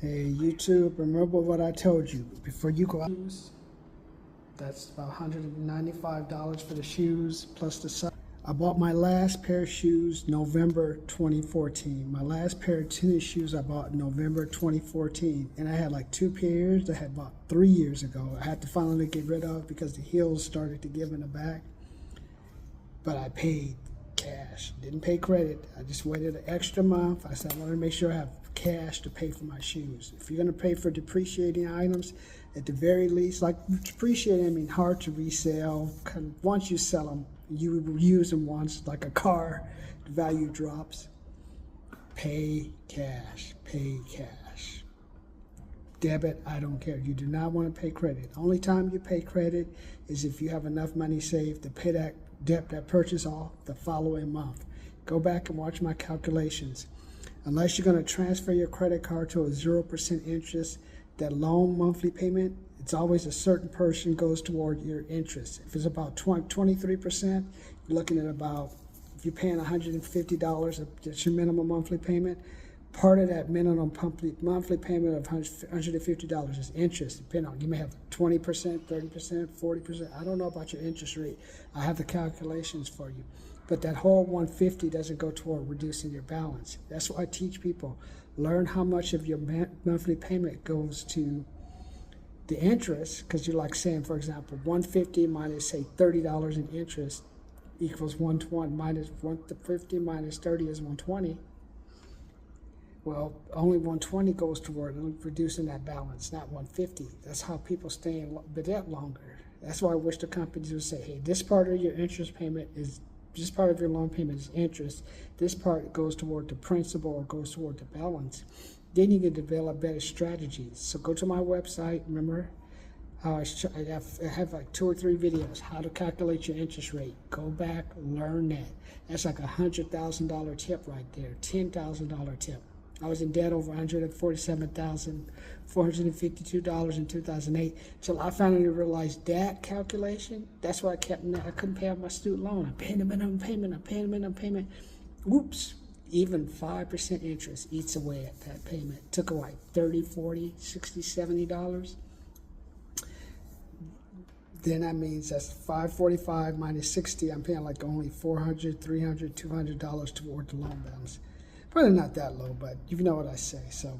Hey YouTube, remember what I told you before you go out. That's about $195 for the shoes plus the size. I bought my last pair of shoes November 2014. My last pair of tennis shoes I bought in November 2014. And I had like 2 pairs that I had bought 3 years ago. I had to finally get rid of because the heels started to give in the back. But I paid cash, didn't pay credit. I just waited an extra month. I said I wanted to make sure I have cash to pay for my shoes. If you're going to pay for depreciating items, at the very least, like depreciating, I mean hard to resell. Once you sell them, you use them once, like a car, the value drops. Pay cash, pay cash. Debit, I don't care. You do not want to pay credit. Only time you pay credit is if you have enough money saved to pay that debt, that purchase off the following month. Go back and watch my calculations. Unless you're going to transfer your credit card to a 0% interest, that loan monthly payment, it's always a certain portion goes toward your interest. If it's about 23%, you're looking at about, if you're paying $150, that's your minimum monthly payment, part of that minimum monthly payment of $150 is interest, depending on, you may have 20%, 30%, 40%. I don't know about your interest rate. I have the calculations for you. But that whole $150 doesn't go toward reducing your balance. That's why I teach people. Learn how much of your monthly payment goes to the interest, because you're like saying, for example, $150 minus, say, $30 in interest equals 120, minus 150 minus 30 is 120. Well, only 120 goes toward reducing that balance, not 150. That's how people stay in debt longer. That's why I wish the companies would say, hey, this part of your interest payment is, this part of your loan payment is interest. This part goes toward the principal or goes toward the balance. Then you can develop better strategies. So go to my website. Remember how I have like 2 or 3 videos, how to calculate your interest rate. Go back, learn that. That's like $100,000 tip right there, $10,000 tip. I was in debt over $147,452 in 2008. So I finally realized that calculation, that's why I couldn't pay off my student loan. I'm paying the minimum payment, I'm paying the minimum payment. Whoops, even 5% interest eats away at that payment. It took away $30, $40, $60, $70. Then that means that's $545 minus 60. I'm paying like only $400, $300, $200 toward the loan balance. Probably not that low, but you know what I say. So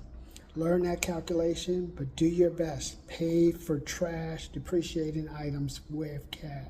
learn that calculation, but do your best. Pay for trash, depreciating items with cash.